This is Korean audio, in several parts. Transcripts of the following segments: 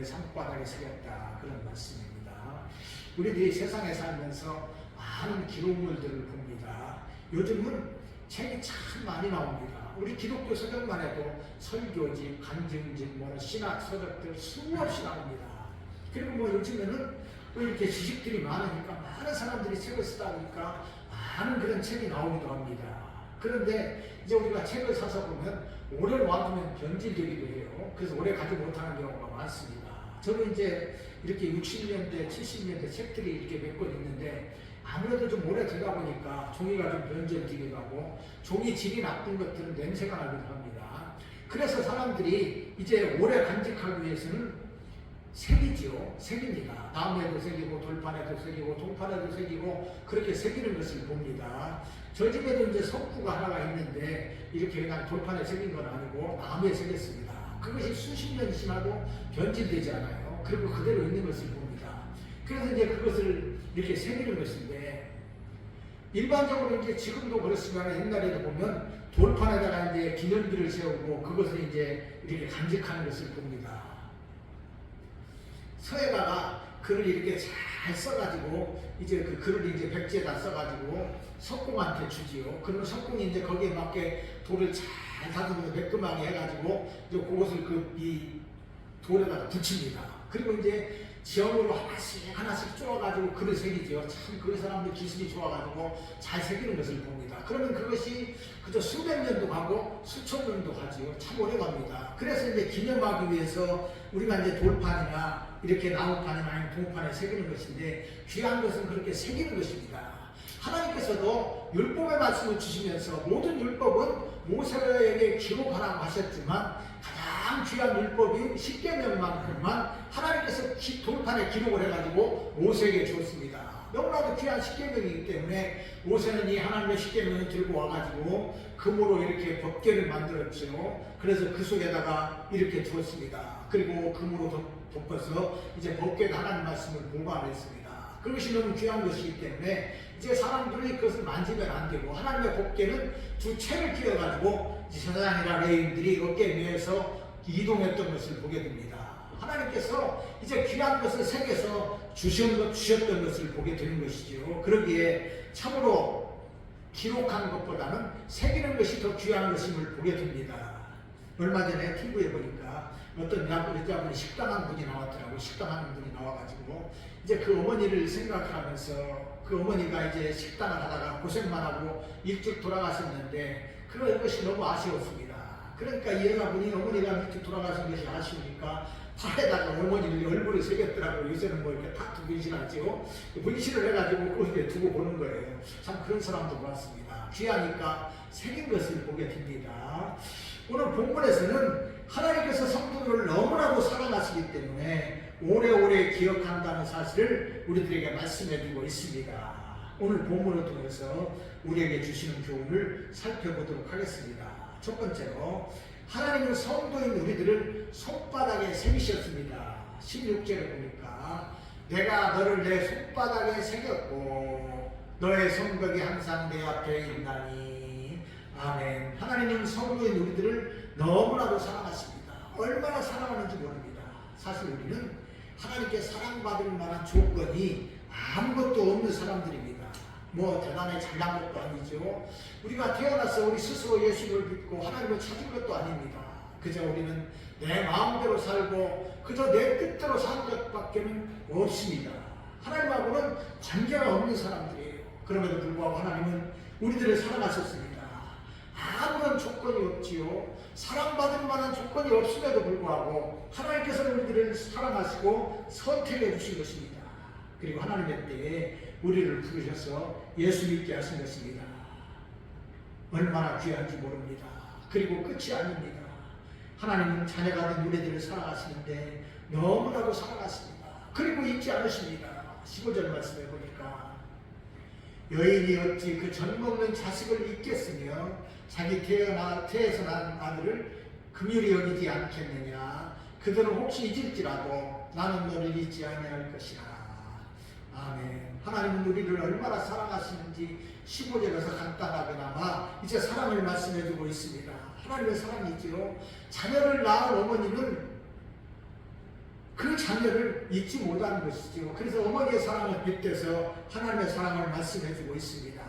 하나님을 산바닥에 새겼다, 그런 말씀입니다. 우리들이 세상에 살면서 많은 기록물들을 봅니다. 요즘은 책이 참 많이 나옵니다. 우리 기독교 서적만 해도 설교집, 간증집, 신학 서적들 수없이 나옵니다. 그리고 요즘에는 이렇게 지식들이 많으니까 많은 사람들이 책을 쓰다 보니까 많은 그런 책이 나오기도 합니다. 그런데 이제 우리가 책을 사서 보면 오래 놔두면 변질되기도 해요. 그래서 오래 가지 못하는 경우가 많습니다. 저는 이제 이렇게 60년대, 70년대 책들이 이렇게 몇 권 있는데 아무래도 좀 오래 되다 보니까 종이가 좀 변질되기도 하고 종이 질이 나쁜 것들은 냄새가 나기도 합니다. 그래서 사람들이 이제 오래 간직하기 위해서는 색이지요. 색입니다. 나무에도 새기고 돌판에도 새기고 동판에도 새기고 그렇게 새기는 것을 봅니다. 저 집에도 이제 석구가 하나가 있는데 이렇게 그냥 돌판에 새긴 건 아니고 나무에 새겼습니다. 그것이 수십 년이 지나도 변질되지 않아요. 그리고 그대로 있는 것을 봅니다. 그래서 이제 그것을 이렇게 새기는 것인데 일반적으로 이제 지금도 그렇지만 옛날에도 보면 돌판에다가 이제 기념비를 세우고 그것을 이제 이렇게 간직하는 것을 봅니다. 서예가가 글을 이렇게 잘 써가지고 이제 그 글을 이제 백지에다 써가지고 석공한테 주지요. 그러면 석공이 이제 거기에 맞게 돌을 잘 다듬어서 매끈하게 해가지고 이제 그것을 이 돌에다가 붙입니다. 그리고 이제 지형으로 하나씩 쪼아가지고 글을 새기죠. 참 그 사람들 기술이 좋아가지고 잘 새기는 것을 봅니다. 그러면 그것이 그저 수백 년도 가고 수천 년도 가지요. 참 오래 갑니다. 그래서 이제 기념하기 위해서 우리가 이제 돌판이나 이렇게 나무판이나 아니면 동판에 새기는 것인데 귀한 것은 그렇게 새기는 것입니다. 하나님께서도 율법의 말씀을 주시면서 모든 율법은 모세에게 기록하라고 하셨지만 가장 귀한 율법인 십계명만큼만 하나님께서 돌판에 기록을 해가지고 모세에게 주었습니다. 너무나도 귀한 십계명이기 때문에 모세는 이 하나님의 십계명을 들고 와가지고 금으로 이렇게 법궤를 만들었죠. 그래서 그 속에다가 이렇게 주었습니다. 그리고 금으로 덮어서 이제 법궤도 하나님 말씀을 보관했습니다. 그것이 너무 귀한 것이기 때문에 이제 사람들이 그것을 만지면 안 되고 하나님의 법궤는 두 채를 끼워가지고 제사장이나 레위인들이 어깨에 매서 이동했던 것을 보게 됩니다. 하나님께서 이제 귀한 것을 새겨서 주셨던 것을 보게 되는 것이죠. 그러기에 참으로 기록하는 것보다는 새기는 것이 더 귀한 것임을 보게 됩니다. 얼마 전에 TV에 보니까 어떤 여자분이 식당하는 분이 나왔더라고요. 식당하는 분이 나와가지고 이제 그 어머니를 생각하면서 그 어머니가 이제 식당을 하다가 고생만 하고 일찍 돌아가셨는데 그런 것이 너무 아쉬웠습니다. 그러니까 이 여자분이 어머니가 일찍 돌아가신 것이 아쉬우니까 팔에다가 어머니를 얼굴을 새겼더라고요. 요새는 이렇게 탁 문신하지요. 문신을 해가지고 거기에 두고 보는 거예요. 참 그런 사람도 많습니다. 귀하니까 새긴 것을 보게 됩니다. 오늘 본문에서는 하나님께서 성도들을 너무나도 사랑하시기 때문에 오래오래 기억한다는 사실을 우리들에게 말씀해 주고 있습니다. 오늘 본문을 통해서 우리에게 주시는 교훈을 살펴보도록 하겠습니다. 첫 번째로 하나님은 성도인 우리들을 손바닥에 새기셨습니다. 16절에 보니까 내가 너를 내 손바닥에 새겼고 너의 성벽이 항상 내 앞에 있나니. 아멘. 하나님은 성도인 우리들을 너무나도 사랑하십니다. 얼마나 사랑하는지 모릅니다. 사실 우리는 하나님께 사랑받을 만한 조건이 아무것도 없는 사람들입니다. 대단히 잘난 것도 아니죠. 우리가 태어나서 우리 스스로 예수를 믿고 하나님을 찾은 것도 아닙니다. 그저 우리는 내 마음대로 살고 그저 내 뜻대로 사는 것밖에는 없습니다. 하나님하고는 관계가 없는 사람들이에요. 그럼에도 불구하고 하나님은 우리들을 사랑하셨습니다. 아무런 조건이 없지요. 사랑받을 만한 조건이 없음에도 불구하고 하나님께서는 우리들을 사랑하시고 선택해 주신 것입니다. 그리고 하나님의 때에 우리를 부르셔서 예수 믿게 하신 것입니다. 얼마나 귀한지 모릅니다. 그리고 끝이 아닙니다. 하나님은 자녀가 된 우리들을 사랑하시는데 너무나도 사랑하십니다. 그리고 잊지 않으십니다. 15절 말씀에 보니까 여인이 어찌 그 젖먹는 자식을 잊겠으며 자기 태에서 난 아들을 긍휼히 여기지 않겠느냐. 그들은 혹시 잊을지라도 나는 너를 잊지 아니할 것이라. 아멘. 하나님은 우리를 얼마나 사랑하시는지 15절에서 간단하게나마 이제 사랑을 말씀해주고 있습니다. 하나님의 사랑이지요. 자녀를 낳은 어머니는 그 자녀를 잊지 못하는 것이죠. 그래서 어머니의 사랑을 빗대서 하나님의 사랑을 말씀해주고 있습니다.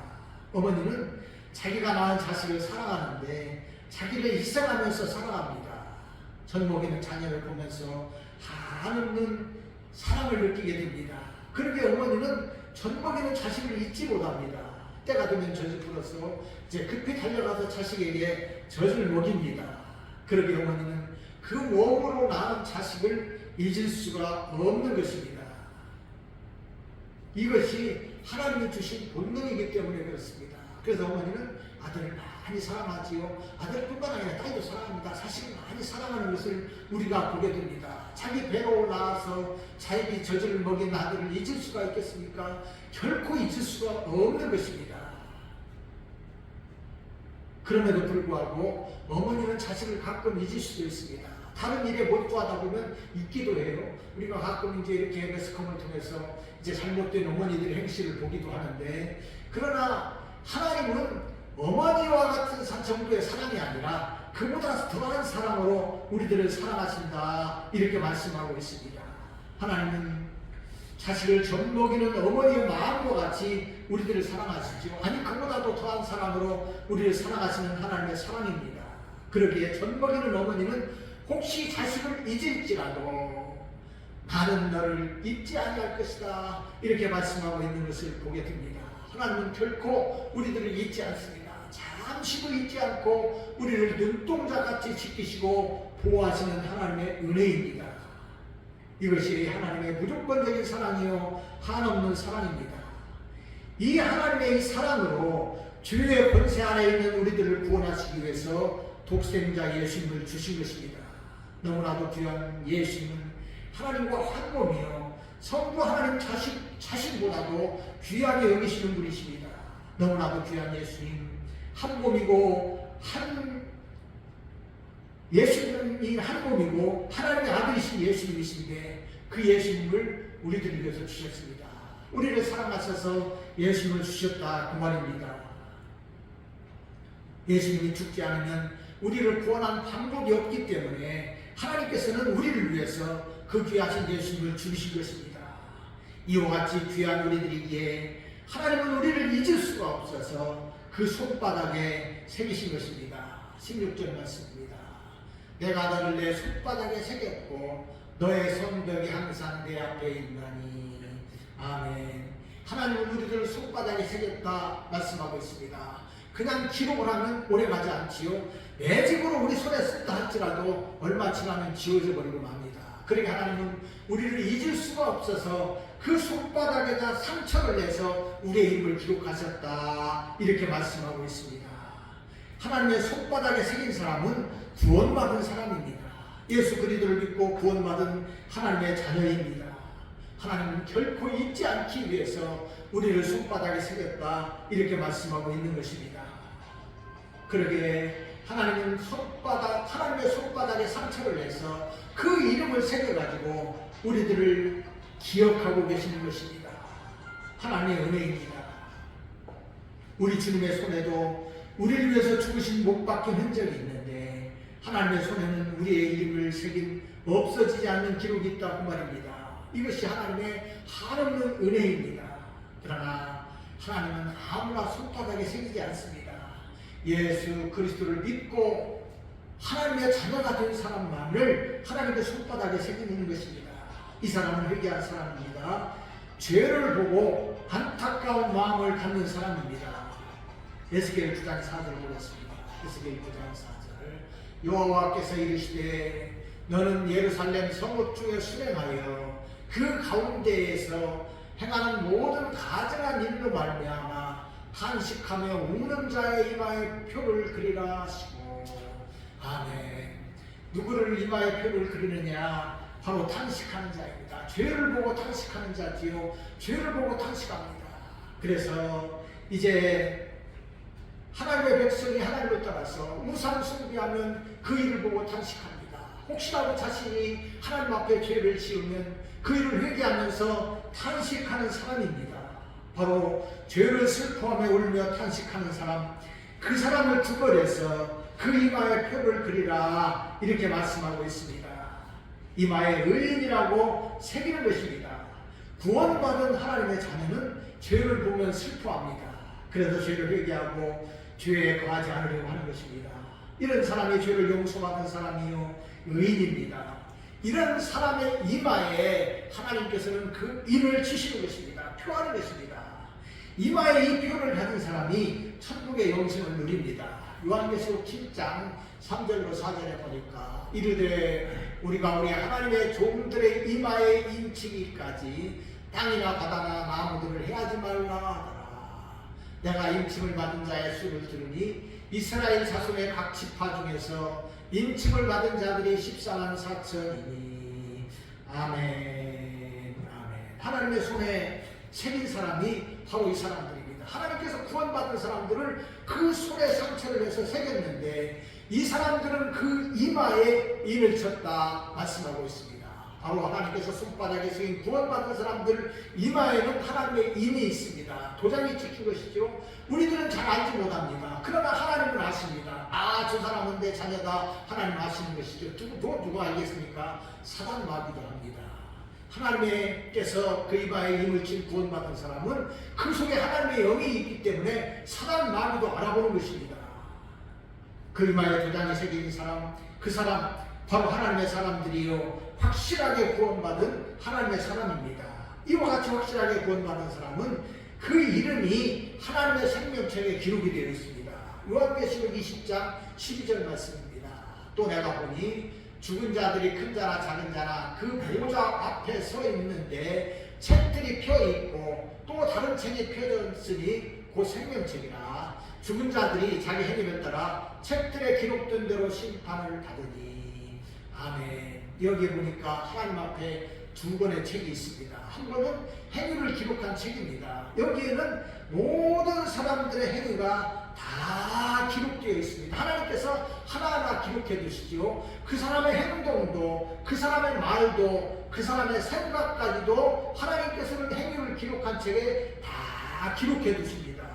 어머니는 자기가 낳은 자식을 사랑하는데 자기를 희생하면서 사랑합니다. 젖먹이는 자녀를 보면서 한없는 사랑을 느끼게 됩니다. 그렇게 어머니는 젖먹이는 자식을 잊지 못합니다. 때가 되면 젖을 풀어서 이제 급히 달려가서 자식에게 젖을 먹입니다. 그러게 어머니는 그 몸으로 낳은 자식을 잊을 수가 없는 것입니다. 이것이 하나님이 주신 본능이기 때문에 그렇습니다. 그래서 어머니는 아들을 많이 사랑하지요. 아들뿐만 아니라 딸도 사랑합니다. 자식을 많이 사랑하는 것을 우리가 보게 됩니다. 자기 배로 나와서 자기 젖을 먹인 아들을 잊을 수가 있겠습니까? 결코 잊을 수가 없는 것입니다. 그럼에도 불구하고 어머니는 자식을 가끔 잊을 수도 있습니다. 다른 일에 몰두하다 보면 잊기도 해요. 우리가 가끔 이제 이렇게 매스컴을 통해서 이제 잘못된 어머니들의 행실을 보기도 하는데, 그러나 하나님은 어머니와 같은 정도의 사랑이 아니라 그보다 더한 사랑으로 우리들을 사랑하신다, 이렇게 말씀하고 있습니다. 하나님은 자식을 젖먹이는 어머니의 마음과 같이 우리들을 사랑하시죠. 아니, 그보다도 더한 사랑으로 우리를 사랑하시는 하나님의 사랑입니다. 그러기에 젖먹이는 어머니는 혹시 자식을 잊을지라도 나는 너를 잊지 아니할 것이다, 이렇게 말씀하고 있는 것을 보게 됩니다. 하나님은 결코 우리들을 잊지 않습니다. 잠시도 잊지 않고 우리를 눈동자같이 지키시고 보호하시는 하나님의 은혜입니다. 이것이 하나님의 무조건적인 사랑이요 한없는 사랑입니다. 이 하나님의 이 사랑으로 죄의 권세 안에 있는 우리들을 구원하시기 위해서 독생자 예수님을 주신 것입니다. 너무나도 귀한 예수님은 하나님과 한 몸이요 성부 하나님 자신보다도 귀하게 여기시는 분이십니다. 너무나도 귀한 예수님, 한 몸이고 예수님이 한 몸이고 하나님의 아들이신 예수님이신데 그 예수님을 우리들을 위해서 주셨습니다. 우리를 사랑하셔서 예수님을 주셨다, 그 말입니다. 예수님이 죽지 않으면 우리를 구원한 방법이 없기 때문에 하나님께서는 우리를 위해서 그 귀하신 예수님을 주신 것입니다. 이와 같이 귀한 우리들이기에 하나님은 우리를 잊을 수가 없어서 그 손바닥에 새기신 것입니다. 16절 말씀입니다. 내가 너를 내 손바닥에 새겼고 너의 손벽이 항상 내 앞에 있나니. 아멘. 하나님은 우리들을 손바닥에 새겼다 말씀하고 있습니다. 그냥 기록을 하면 오래가지 않지요. 매직으로 우리 손에 쓴다 할지라도 얼마 지나면 지워져 버리고 맙니다. 그러니까 하나님은 우리를 잊을 수가 없어서 그 손바닥에다 상처를 내서 우리의 이름을 기록하셨다, 이렇게 말씀하고 있습니다. 하나님의 손바닥에 새긴 사람은 구원받은 사람입니다. 예수 그리스도를 믿고 구원받은 하나님의 자녀입니다. 하나님은 결코 잊지 않기 위해서 우리를 손바닥에 새겼다, 이렇게 말씀하고 있는 것입니다. 그러기에 하나님은 하나님의 손바닥에 상처를 내서 그 이름을 새겨가지고 우리들을 기억하고 계시는 것입니다. 하나님의 은혜입니다. 우리 주님의 손에도 우리를 위해서 죽으신 못 박힌 흔적이 있는데 하나님의 손에는 우리의 이름을 새긴 없어지지 않는 기록이 있다고 말입니다. 이것이 하나님의 한없는 은혜입니다. 그러나 하나님은 아무나 손바닥에 새기지 않습니다. 예수 그리스도를 믿고 하나님의 자녀가 된 사람만을 하나님의 손바닥에 새기는 것입니다. 이 사람은 회개한 사람입니다. 죄를 보고 안타까운 마음을 갖는 사람입니다. 에스겔 9장 4절을 보겠습니다. 에스겔 9장 4절. 여호와께서 이르시되 너는 예루살렘 성읍 중에 수행하여 그 가운데에서 행하는 모든 가증한 일로 말미암아 탄식하며 우는 자의 이마에 표를 그리라 하시고. 아멘. 누구를 이마에 표를 그리느냐? 바로 탄식하는 자입니다. 죄를 보고 탄식하는 자지요. 죄를 보고 탄식합니다. 그래서 이제 하나님의 백성이 하나님을 따라서 우상 숭배하면 그 일을 보고 탄식합니다. 혹시라도 자신이 하나님 앞에 죄를 지으면 그 일을 회개하면서 탄식하는 사람입니다. 바로 죄를 슬퍼하며 울며 탄식하는 사람, 그 사람을 구별해서 그 이마에 표를 그리라, 이렇게 말씀하고 있습니다. 이마에 의인이라고 새기는 것입니다. 구원받은 하나님의 자녀는 죄를 보면 슬퍼합니다. 그래서 죄를 회개하고 죄에 거하지 않으려고 하는 것입니다. 이런 사람이 죄를 용서받은 사람이요 의인입니다. 이런 사람의 이마에 하나님께서는 그 인을 치시는 것입니다. 표하는 것입니다. 이마에 이 표를 가진 사람이 천국의 영생을 누립니다. 요한계시록 7장 3절로 4절에 보니까 이르되 우리가 우리 하나님의 종들의 이마에 인치기까지 땅이나 바다나 나무들을 해하지 말라 하더라. 내가 인침을 받은 자의 수를 들으니 이스라엘 자손의 각 지파 중에서 인침을 받은 자들이 14만 4천이니. 아멘. 아멘. 하나님의 손에 새긴 사람이 바로 이 사람들입니다. 하나님께서 구원받은 사람들을 그 손에 상처를 해서 새겼는데 이 사람들은 그 이마에 인을 쳤다 말씀하고 있습니다. 바로 하나님께서 손바닥에 새긴 구원받은 사람들 이마에는 하나님의 인이 있습니다. 도장이 찍힌 것이죠. 우리들은 잘 알지 못합니다. 그러나 하나님은 아십니다. 저 사람은 내 자녀다. 하나님 아시는 것이죠. 누가 알겠습니까? 사단 마귀도 합니다. 하나님께서 그 이마에 인을 친 구원받은 사람은 그 속에 하나님의 영이 있기 때문에 사단 마귀도 알아보는 것입니다. 그 이마에 도장이 새긴 사람, 그 사람 바로 하나님의 사람들이요 확실하게 구원받은 하나님의 사람입니다. 이와 같이 확실하게 구원받은 사람은 그 이름이 하나님의 생명책에 기록이 되어 있습니다. 요한계시록 20장 12절 말씀입니다. 또 내가 보니 죽은 자들이 큰 자나 작은 자나 그 보좌 앞에 서 있는데 책들이 펴 있고 또 다른 책이 펴졌으니 곧 생명책이라. 죽은 자들이 자기 행위를 따라 책들에 기록된 대로 심판을 받으니. 아멘. 여기 보니까 하나님 앞에 두 권의 책이 있습니다. 한 권은 행위를 기록한 책입니다. 여기에는 모든 사람들의 행위가 다 기록되어 있습니다. 하나님께서 하나하나 기록해 두시지요. 그 사람의 행동도, 그 사람의 말도, 그 사람의 생각까지도 하나님께서는 행위를 기록한 책에 다 기록해 두십니다.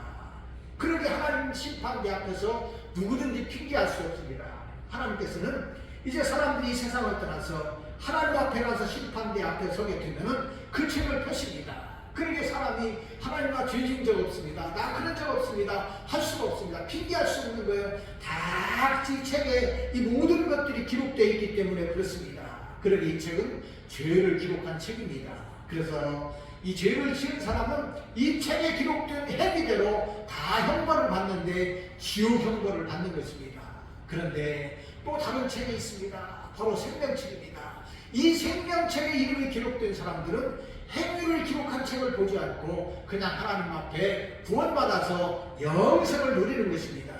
그러게 하나님 심판대 앞에서 누구든지 핑계할 수 없습니다. 하나님께서는 이제 사람들이 이 세상을 떠나서 하나님 앞에 가서 심판대 앞에 서게 되면은 그 책을 펴십니다. 그러게 사람이 하나님과 죄진 적 없습니다. 나 그런 적 없습니다. 할 수가 없습니다. 핑계할 수 없는 거예요. 다 이 책에 이 모든 것들이 기록되어 있기 때문에 그렇습니다. 그러게 이 책은 죄를 기록한 책입니다. 그래서 이 죄를 지은 사람은 이 책에 기록된 행위대로 다 형벌을 받는데 지옥 형벌을 받는 것입니다. 그런데 또 다른 책이 있습니다. 바로 생명책입니다. 이 생명책에 이름이 기록된 사람들은 행위를 기록한 책을 보지 않고 그냥 하나님 앞에 구원받아서 영생을 누리는 것입니다.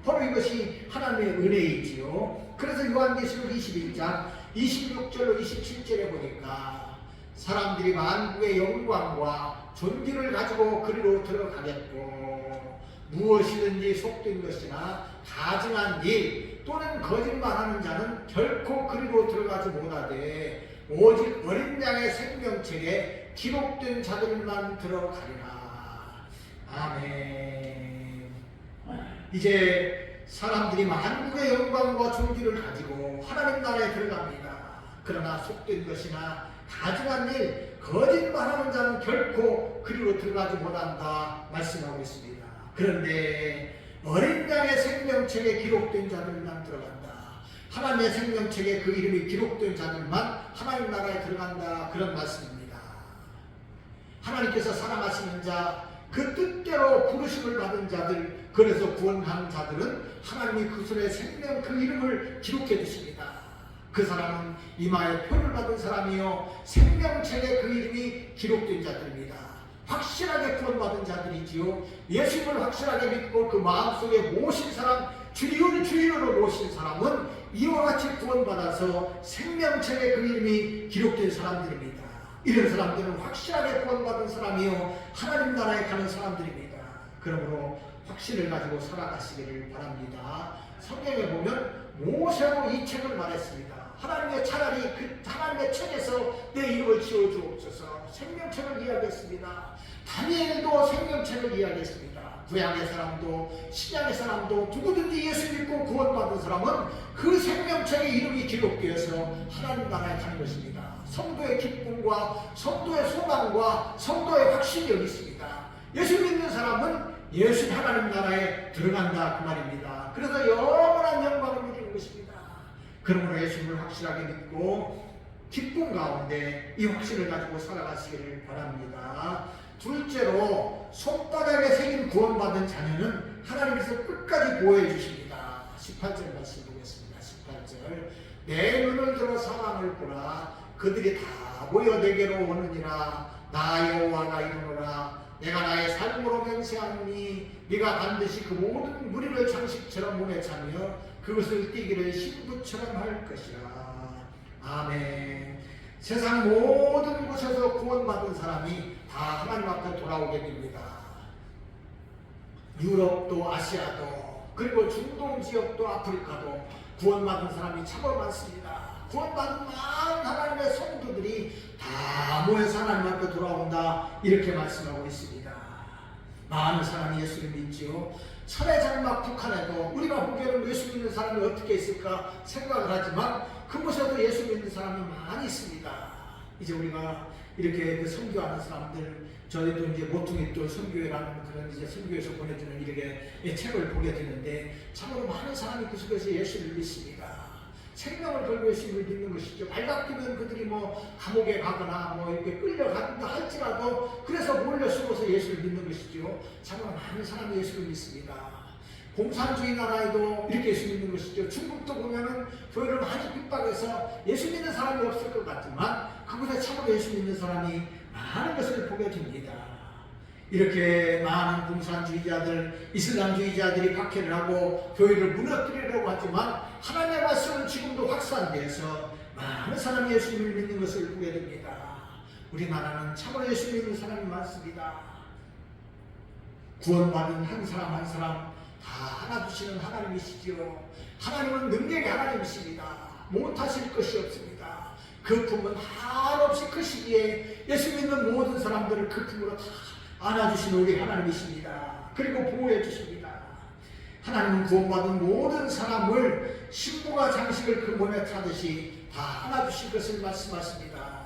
바로 이것이 하나님의 은혜이지요. 그래서 요한계시록 21장 26절로 27절에 보니까 사람들이 만국의 영광과 존귀를 가지고 그리로 들어가겠고 무엇이든지 속된 것이나 가증한 일 또는 거짓말하는 자는 결코 그리로 들어가지 못하되 오직 어린 양의 생명책에 기록된 자들만 들어가리라. 아멘. 이제 사람들이 만국의 영광과 존귀를 가지고 하나님 나라에 들어갑니다. 그러나 속된 것이나 가증한 일, 거짓말하는 자는 결코 그리로 들어가지 못한다 말씀하고 있습니다. 그런데 어린 양의 생명책에 기록된 자들만 들어간다. 하나님의 생명책에 그 이름이 기록된 자들만 하나님 나라에 들어간다. 그런 말씀입니다. 하나님께서 사랑하시는 자, 그 뜻대로 부르심을 받은 자들, 그래서 구원한 자들은 하나님이 그 손에 생명 그 이름을 기록해 주십니다. 그 사람은 이마에 표를 받은 사람이요 생명책에 그 이름이 기록된 자들입니다. 확실하게 구원받은 자들이지요. 예수님을 확실하게 믿고 그 마음속에 모신 사람, 주인으로 모신 사람은 이와 같이 구원받아서 생명책에 그 이름이 기록된 사람들입니다. 이런 사람들은 확실하게 구원받은 사람이요 하나님 나라에 가는 사람들입니다. 그러므로 확신을 가지고 살아가시기를 바랍니다. 성경에 보면 모세로 이 책을 말했습니다. 하나님의 차라리 그 하나님의 책에서 내 이름을 지어주옵소서. 생명책을 이야기했습니다. 다니엘도 생명책을 이야기했습니다. 구약의 사람도 신약의 사람도 누구든지 예수 믿고 구원받은 사람은 그 생명책의 이름이 기록되어서 하나님 나라에 가는 것입니다. 성도의 기쁨과 성도의 소망과 성도의 확신이 여기 있습니다. 예수 믿는 사람은 예수 하나님 나라에 들어간다 그 말입니다. 그래서 영원한 영광을 누리는 것입니다. 그러므로 예수님을 확실하게 믿고 기쁨 가운데 이 확신을 가지고 살아가시기를 바랍니다. 둘째로 손바닥에 새긴 구원받은 자녀는 하나님께서 끝까지 보호해 주십니다. 18절 말씀 보겠습니다. 18절 내 눈을 들어 사람을 보라 그들이 다 모여 내게로 오느니라 나 여호와가 이르노라 내가 나의 삶으로 맹세하노니 네가 반드시 그 모든 무리를 장식처럼 몸에 차며 그것을 띠기를 신부처럼 할 것이라. 아멘. 세상 모든 곳에서 구원받은 사람이 다 하나님 앞에 돌아오게 됩니다. 유럽도 아시아도 그리고 중동 지역도 아프리카도 구원받은 사람이 참으로 많습니다. 구원받은 많은 하나님의 성도들이 다 모여서 하나님 앞에 돌아온다 이렇게 말씀하고 있습니다. 많은 사람이 예수를 믿지요. 철의 장막 북한에도 우리가 보기에는 예수 믿는 사람이 어떻게 있을까 생각을 하지만 그곳에도 예수 믿는 사람이 많이 있습니다. 이제 우리가 이렇게 선교하는 사람들 저희도 이제 모퉁이 또 선교회라는 그런 이제 선교에서 보내주는 이렇게 책을 보게 되는데 참으로 많은 사람이 그 속에서 예수를 믿습니다. 생명을 걸고 예수님을 믿는 것이죠. 발각되면 그들이 뭐 감옥에 가거나 뭐 이렇게 끌려간다 할지라도 그래서 몰려 숨어서 예수를 믿는 것이죠. 참으로 많은 사람이 예수를 믿습니다. 공산주의 나라에도 이렇게 예수 믿는 것이죠. 중국도 보면은 교회를 많이 핍박해서 예수 믿는 사람이 없을 것 같지만 그곳에 참으로 예수 믿는 사람이 많은 것을 보게 됩니다. 이렇게 많은 공산주의자들, 이슬람주의자들이 박해를 하고 교회를 무너뜨리려고 하지만 하나님의 말씀은 지금도 확산돼서 많은 사람이 예수님을 믿는 것을 보게 됩니다. 우리나라는 참으로 예수 믿는 사람이 많습니다. 구원받은 한 사람 한 사람 다 안아주시는 하나님이시지요. 하나님은 능력의 하나님이십니다. 못하실 것이 없습니다. 그 품은 한없이 크시기에 예수 믿는 모든 사람들을 그 품으로 다 안아주시는 우리 하나님이십니다. 그리고 보호해 주십니다. 하나님은 구원받은 모든 사람을 신부가 장식을 그 몸에 차듯이 다 안아주실 것을 말씀하십니다.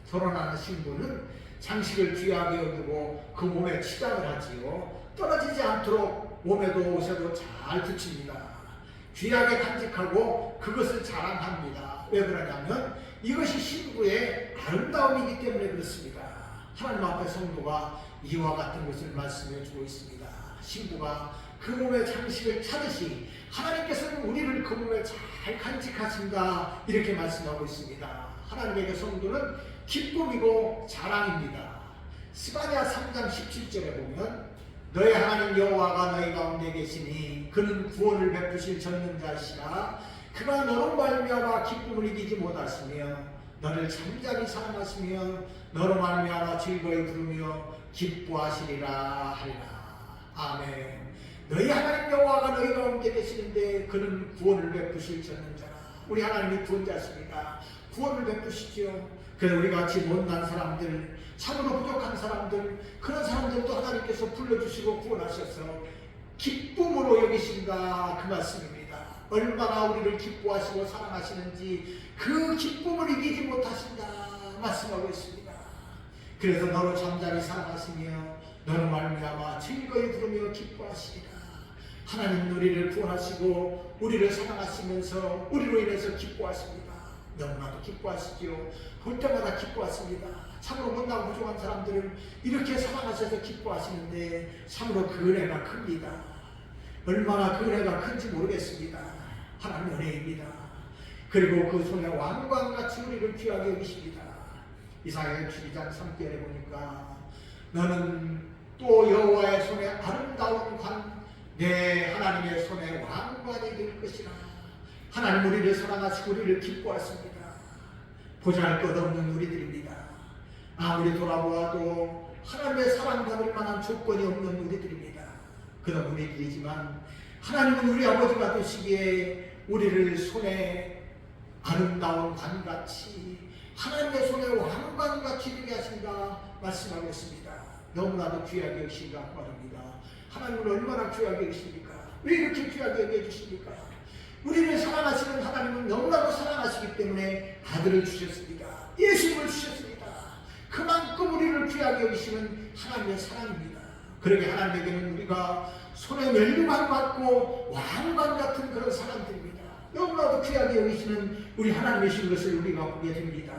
결혼하는 신부는 장식을 귀하게 여기고 그 몸에 치장을 하지요. 떨어지지 않도록 몸에도 옷에도 잘 붙입니다. 귀하게 간직하고 그것을 자랑합니다. 왜 그러냐면 이것이 신부의 아름다움이기 때문에 그렇습니다. 하나님 앞에 성도가 이와 같은 것을 말씀해 주고 있습니다. 신부가 그 몸의 장식을 차듯이 하나님께서는 우리를 그 몸에 잘 간직하신다 이렇게 말씀하고 있습니다. 하나님에게 성도는 기쁨이고 자랑입니다. 스가랴 3장 17절에 보면 너의 하나님 여호와가 너희 가운데 계시니 그는 구원을 베푸실 전능자시라 그가 너로 말미암아 기쁨을 이기지 못하시며 너를 잠잠히 사랑하시며 너로 말미암아 즐거이 부르며 기뻐하시리라 하리라. 아멘. 너희 하나님 여호와가 너희 가운데 계시는데 그는 구원을 베푸실 전능자라. 우리 하나님이 구원자십니다. 구원을 베푸시죠. 그래서 우리 같이 못난 사람들, 참으로 부족한 사람들, 그런 사람들도 하나님께서 불러주시고 구원하셔서 기쁨으로 여기신다 그 말씀입니다. 얼마나 우리를 기뻐하시고 사랑하시는지 그 기쁨을 이기지 못하신다 말씀하고 있습니다. 그래서 너로 잠잠히 사랑하시며 너로 말미암아 즐거이 부르며 기뻐하시리라. 하나님 우리를 구원하시고 우리를 사랑하시면서 우리로 인해서 기뻐하십니다. 너무나도 기뻐하시지요. 볼 때마다 기뻐하십니다. 참으로 못나고 부족한 사람들을 이렇게 사랑하셔서 기뻐하시는데 참으로 그 은혜가 큽니다. 얼마나 그 은혜가 큰지 모르겠습니다. 하나님 은혜입니다. 그리고 그 손에 왕관같이 우리를 귀하게 여기십니다. 이사야 12장 3절에 보니까 너는 또 여호와의 손에 아름다운 관, 내 하나님의 손에 왕관이 될 것이라. 하나님 우리를 사랑하시고 우리를 기뻐하십니다. 보잘것없는 우리들입니다. 아무리 돌아보아도 하나님의 사랑받을 만한 조건이 없는 우리들입니다. 그런 우리들이지만 하나님은 우리 아버지가 되시기에 우리를 손에 아름다운 관같이 하나님의 손에 왕관같이 되게 하신다 말씀하고 있습니다. 너무나도 귀하게 여기신가 바랍니다. 하나님을 얼마나 귀하게 여기십니까? 왜 이렇게 귀하게 여겨주십니까? 우리를 사랑하시는 하나님은 너무나도 사랑하시기 때문에 아들을 주셨습니다. 예수님을 주셨습니다. 그만큼 우리를 귀하게 여기시는 하나님의 사랑입니다. 그러게 하나님에게는 우리가 손에 멸류관 받고 왕관 같은 그런 사람들입니다. 너무나도 귀하게 여기시는 우리 하나님이신 것을 우리가 보게 됩니다.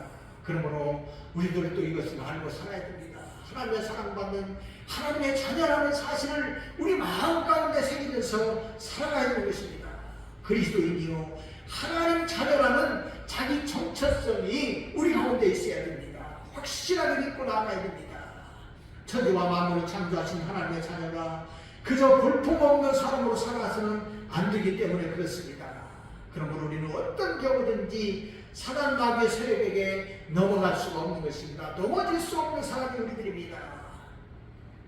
그러므로 우리들도 이것을 알고 살아야 됩니다. 하나님의 사랑받는 하나님의 자녀라는 사실을 우리 마음 가운데 새기면서 살아가야 되는 것입니다. 그리스도인이요 하나님 자녀라는 자기 정체성이 우리 가운데 있어야 됩니다. 확실하게 믿고 나가야 됩니다. 천지와 만물을 창조하신 하나님의 자녀가 그저 볼품없는 사람으로 살아서는 안 되기 때문에 그렇습니다. 그러므로 우리는 어떤 경우든지 사단 마귀의 세력에게 넘어갈 수가 없는 것입니다. 넘어질 수 없는 사람이 우리들입니다.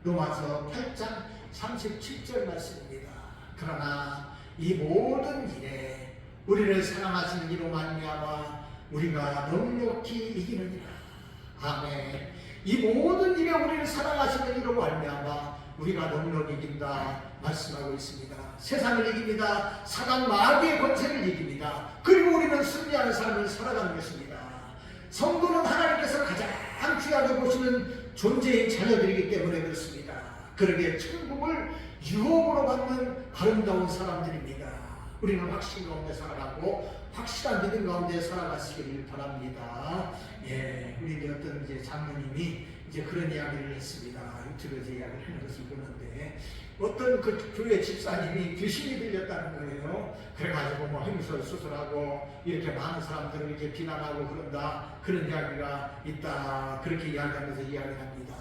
로마서 8장 37절 말씀입니다. 그러나 이 모든 일에 우리를 사랑하시는 이로 말미암아 우리가 넉넉히 이기느니라. 아멘. 이 모든 일에 우리를 사랑하시는 이로 말미암아 우리가 넉넉히 이긴다 말씀하고 있습니다. 세상을 이깁니다. 사단 마귀의 권세를 이깁니다. 그리고 우리는 승리하는 삶을 살아가는 것입니다. 성도는 하나님께서 가장 귀하게 보시는 존재인 자녀들이기 때문에 그렇습니다. 그러기에 천국을 유혹으로 받는 아름다운 사람들입니다. 우리는 확신 가운데 살아가고 확실한 믿음 가운데 살아가시길 바랍니다. 예, 우리 어떤 장로님이 그런 이야기를 했습니다. 유튜브에서 이야기를 하는 것을 보는데 어떤 그 교회 집사님이 귀신이 들렸다는 거예요. 그래가지고 뭐 행설 수술하고 이렇게 많은 사람들을 이렇게 비난하고 그런다, 그런 이야기가 있다, 그렇게 이야기하면서 이야기를 합니다.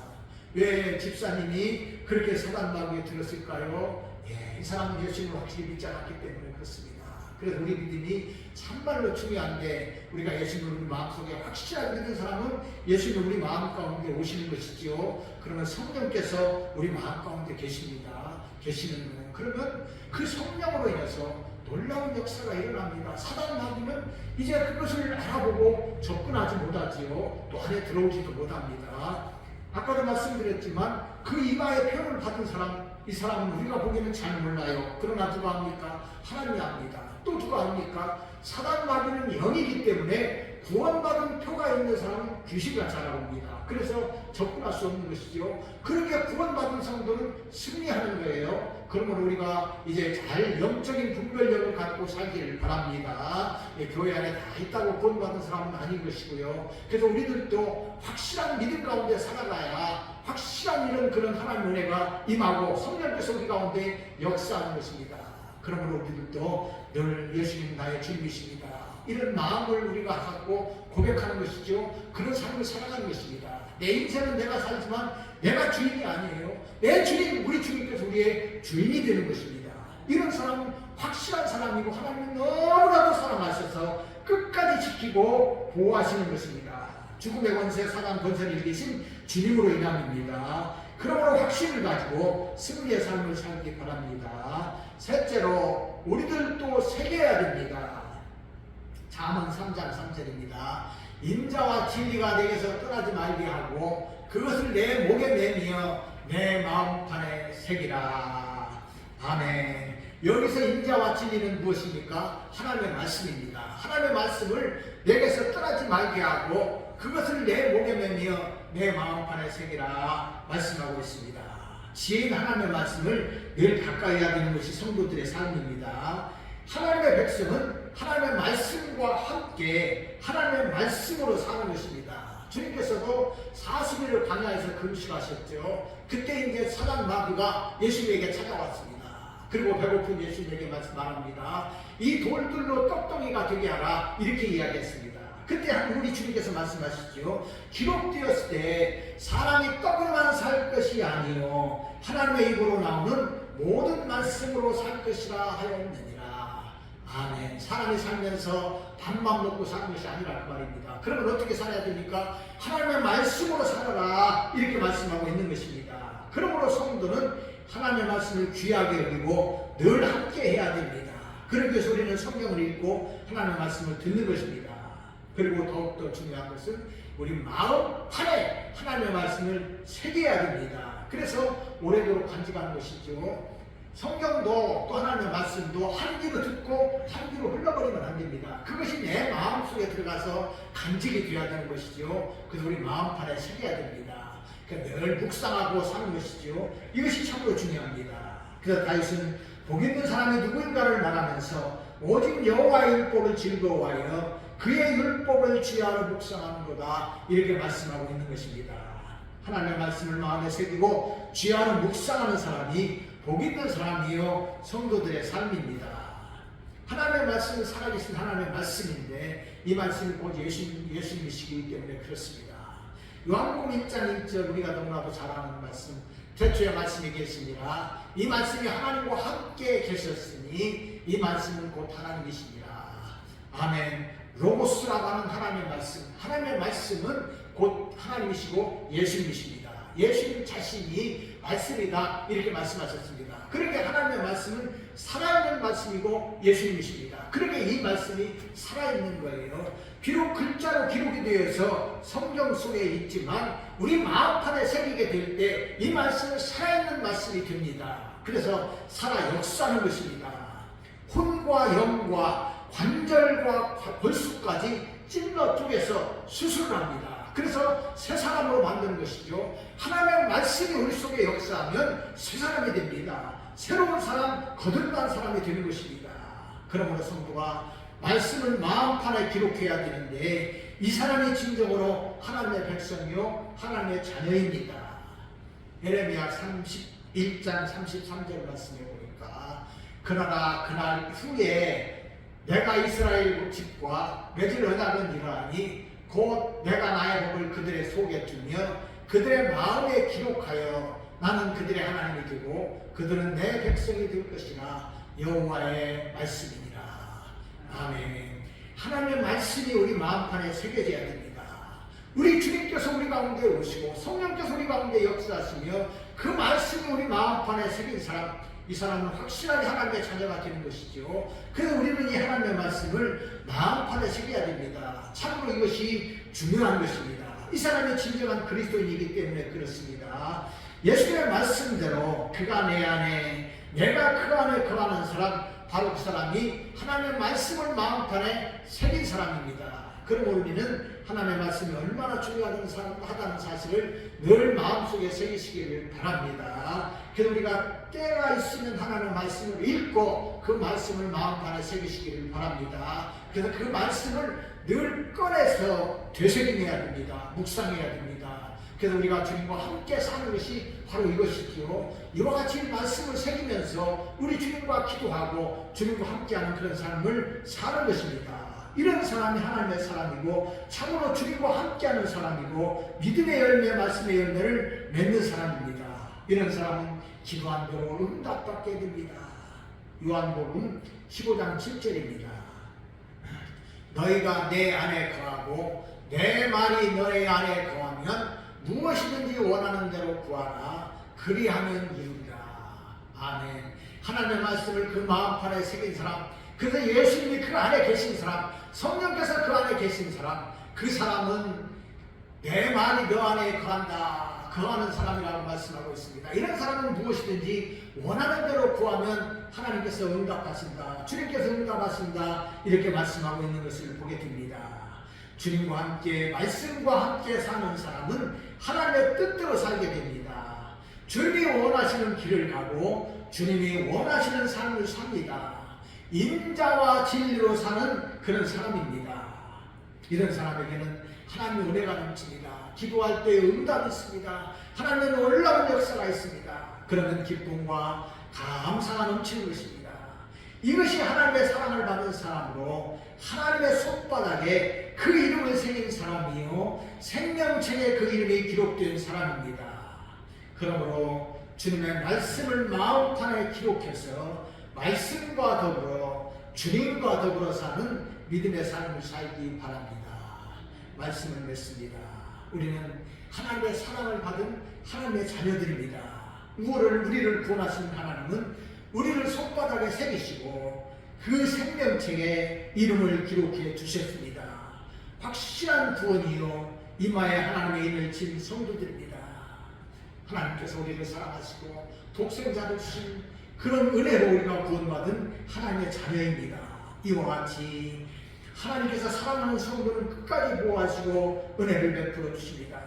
왜 집사님이 그렇게 사단 마귀에 들었을까요? 예, 이 사람은 예수님을 확실히 믿지 않았기 때문에 그렇습니다. 그래서 우리 믿음이 참말로 중요한데, 우리가 예수님을 우리 마음속에 확실하게 믿는 사람은 예수님이 우리 마음 가운데 오시는 것이지요. 그러면 성령께서 우리 마음 가운데 계시는 거예요. 그러면 그 성령으로 인해서 놀라운 역사가 일어납니다. 사단 마귀는 이제 그것을 알아보고 접근하지 못하지요. 또 안에 들어오지도 못합니다. 아까도 말씀드렸지만 그 이마에 표를 받은 사람, 이 사람은 우리가 보기에는 잘 몰라요. 그러나 누가 압니까? 하나님이 압니다. 또 누가 압니까? 사단 마귀는 영이기 때문에 구원받은 표가 있는 사람은 귀신과 잘 알아봅니다. 그래서 접근할 수 없는 것이죠. 그렇게 구원받은 성도는 승리하는 거예요. 그러므로 우리가 이제 잘 영적인 분별력을 갖고 살기를 바랍니다. 교회 안에 다 있다고 구원받은 사람은 아닌 것이고요. 그래서 우리들도 확실한 믿음 가운데 살아가야 확실한 이런 그런 하나님의 은혜가 임하고 성령께서 우리 가운데 역사하는 것입니다. 그러므로 우리들도 늘 예수님 나의 주님이십니다, 이런 마음을 우리가 갖고 고백하는 것이죠. 그런 삶을 살아가는 것입니다. 내 인생은 내가 살지만 내가 주인이 아니에요. 내 주인, 우리 주님께서 우리의 주인이 되는 것입니다. 이런 사람은 확실한 사람이고 하나님은 너무나도 사랑하셔서 끝까지 지키고 보호하시는 것입니다. 죽음의 권세, 사단 권세를 이기신 주님으로 인함입니다. 그러므로 확신을 가지고 승리의 삶을 살기 바랍니다. 셋째로 우리들도 새겨야 됩니다. 잠언 3장 3절입니다. 인자와 진리가 내게서 떠나지 말게 하고 그것을 내 목에 매며 내 마음판에 새기라. 아멘. 여기서 인자와 진리는 무엇입니까? 하나님의 말씀입니다. 하나님의 말씀을 내게서 떠나지 말게 하고 그것을 내 목에 매며 내 마음판에 새기라 말씀하고 있습니다. 지혜인 하나님의 말씀을 늘 가까이 해야 되는 것이 성도들의 삶입니다. 하나님의 백성은 하나님의 말씀과 함께 하나님의 말씀으로 사는 것입니다. 주님께서도 40일을 광야에서 금식하셨죠. 그때 이제 사단 마귀가 예수님에게 찾아왔습니다. 그리고 배고픈 예수님에게 말합니다. 이 돌들로 떡덩이가 되게 하라, 이렇게 이야기했습니다. 그때 우리 주님께서 말씀하시죠. 기록되었을 때 사람이 떡으로만 살 것이 아니요 하나님의 입으로 나오는 모든 말씀으로 살 것이라 하였느니라. 아멘. 사람이 살면서 밥만 먹고 사는 것이 아니라 그 말입니다. 그러면 어떻게 살아야 됩니까? 하나님의 말씀으로 살아라, 이렇게 말씀하고 있는 것입니다. 그러므로 성도는 하나님의 말씀을 귀하게 여기고 늘 함께 해야 됩니다. 그러기 위해서 우리는 성경을 읽고 하나님의 말씀을 듣는 것입니다. 그리고 더욱더 중요한 것은 우리 마음판에 하나님의 말씀을 새겨야 됩니다. 그래서 오래도록 간직하는 것이죠. 성경도 또 하나님의 말씀도 한 귀로 듣고 한 귀로 흘러버리면 안 됩니다. 그것이 내 마음속에 들어가서 간직이 되어야 되는 것이죠. 그래서 우리 마음판에 새겨야 됩니다. 그러니까 늘 묵상하고 사는 것이죠. 이것이 참으로 중요합니다. 그래서 다윗은 복 있는 사람이 누구인가를 말하면서 오직 여호와의 율법을 즐거워하여 그의 율법을 지하로 묵상하는 거다, 이렇게 말씀하고 있는 것입니다. 하나님의 말씀을 마음에 새기고 지하로 묵상하는 사람이 복 있는 사람이요 성도들의 삶입니다. 하나님의 말씀은 살아계신 하나님의 말씀인데 이 말씀이 곧 예수님이시기 때문에 그렇습니다. 요한복음 1장 1절 우리가 너무나도 잘 아는 말씀, 태초에 말씀이 계시니라. 이 말씀이 하나님과 함께 계셨으니 이 말씀은 곧 하나님이시니라. 아멘. 로고스라고 하는 하나님의 말씀, 하나님의 말씀은 곧 하나님이시고 예수님이십니다. 예수님 자신이 말씀이다, 이렇게 말씀하셨습니다. 그러니까 하나님의 말씀은 살아있는 말씀이고 예수님이십니다. 그러니까 이 말씀이 살아있는 거예요. 비록 글자로 기록이 되어서 성경 속에 있지만 우리 마음판에 새기게 될 때 이 말씀은 살아있는 말씀이 됩니다. 그래서 살아 역사하는 것입니다. 혼과 영과 관절과 골수까지 찔러 쪼개서 수술을 합니다. 그래서 새 사람으로 만드는 것이죠. 하나님의 말씀이 우리 속에 역사하면 새 사람이 됩니다. 새로운 사람, 거듭난 사람이 되는 것입니다. 그러므로 성도가 말씀을 마음판에 기록해야 되는데 이 사람이 진정으로 하나님의 백성이요 하나님의 자녀입니다. 예레미야 31장 33절 말씀에 보니까 그러나 그날 후에 내가 이스라엘 집과 맺을 언약은 이러하니 곧 내가 나의 법을 그들의 속에 두며 그들의 마음에 기록하여 나는 그들의 하나님이 되고 그들은 내 백성이 될 것이라 여호와의 말씀이니라. 아멘. 하나님의 말씀이 우리 마음판에 새겨져야 됩니다. 우리 주님께서 우리 가운데 오시고 성령께서 우리 가운데 역사하시며 그 말씀이 우리 마음판에 새긴 사람, 이 사람은 확실하게 하나님의 자녀가 되는 것이죠. 그래서 우리는 이 하나님의 말씀을 마음판에 새겨야 됩니다. 참으로 이것이 중요한 것입니다. 이 사람이 진정한 그리스도인이기 때문에 그렇습니다. 예수님의 말씀대로 그가 내 안에 내가 그 안에 거하는 사람, 바로 그 사람이 하나님의 말씀을 마음판에 새긴 사람입니다. 그럼 우리는 하나님의 말씀이 얼마나 중요하다는 사실을 늘 마음속에 새기시기를 바랍니다. 그래서 우리가 때가 있으면 하나님의 말씀을 읽고 그 말씀을 마음판에 새기시기를 바랍니다. 그래서 그 말씀을 늘 꺼내서 되새김해야 됩니다. 묵상해야 됩니다. 그래서 우리가 주님과 함께 사는 것이 바로 이것이지요. 이와 같이 말씀을 새기면서 우리 주님과 기도하고 주님과 함께하는 그런 삶을 사는 것입니다. 이런 사람이 하나님의 사람이고 참으로 주님과 함께하는 사람이고 믿음의 열매, 말씀의 열매를 맺는 사람입니다. 이런 사람은 기도한 대로 응답받게 됩니다. 요한복음 15장 7절입니다. 너희가 내 안에 거하고 내 말이 너희 안에 거하면 무엇이든지 원하는 대로 구하라. 그리하면 이루리라. 아멘. 하나님의 말씀을 그 마음판에 새긴 사람, 그래서 예수님이 그 안에 계신 사람, 성령께서 그 안에 계신 사람, 그 사람은 내 말이 너 안에 거한다, 거하는 사람이라고 말씀하고 있습니다. 이런 사람은 무엇이든지 원하는 대로 구하면 하나님께서 응답하신다, 주님께서 응답하신다, 이렇게 말씀하고 있는 것을 보게 됩니다. 주님과 함께 말씀과 함께 사는 사람은 하나님의 뜻대로 살게 됩니다. 주님이 원하시는 길을 가고 주님이 원하시는 삶을 삽니다. 인자와 진리로 사는 그런 사람입니다. 이런 사람에게는 하나님의 은혜가 넘칩니다. 기도할 때 응답이 있습니다. 하나님의 놀라운 역사가 있습니다. 그러면 기쁨과 감사가 넘치는 것입니다. 이것이 하나님의 사랑을 받은 사람으로 하나님의 손바닥에 그 이름을 새긴 사람이요 생명책에 그 이름이 기록된 사람입니다. 그러므로 주님의 말씀을 마음판에 기록해서 말씀과 더불어 주님과 더불어 사는 믿음의 삶을 살기 바랍니다. 말씀을 맺습니다. 우리는 하나님의 사랑을 받은 하나님의 자녀들입니다. 우리를 구원하신 하나님은 우리를 손바닥에 새기시고 그 생명책에 이름을 기록해 주셨습니다. 확실한 구원이요 이마에 하나님의 인을 친 성도들입니다. 하나님께서 우리를 사랑하시고 독생자를 주신 그런 은혜로 우리가 구원받은 하나님의 자녀입니다. 이와 같이 하나님께서 사랑하는 성도를 끝까지 보호하시고 은혜를 베풀어 주십니다.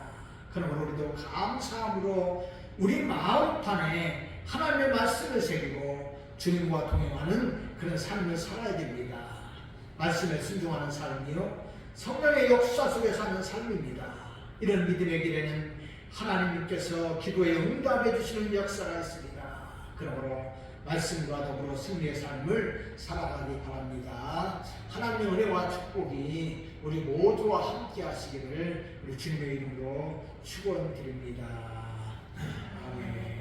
그러므로 우리도 감사함으로 우리 마음판에 하나님의 말씀을 새기고 주님과 동행하는 그런 삶을 살아야 됩니다. 말씀에 순종하는 삶이요, 성령의 역사 속에 사는 삶입니다. 이런 믿음의 길에는 하나님께서 기도에 응답해 주시는 역사가 있습니다. 그러므로 말씀과 더불어 승리의 삶을 살아가기 바랍니다. 하나님의 은혜와 축복이 우리 모두와 함께 하시기를 우리 주님의 이름으로 축원드립니다. 아멘.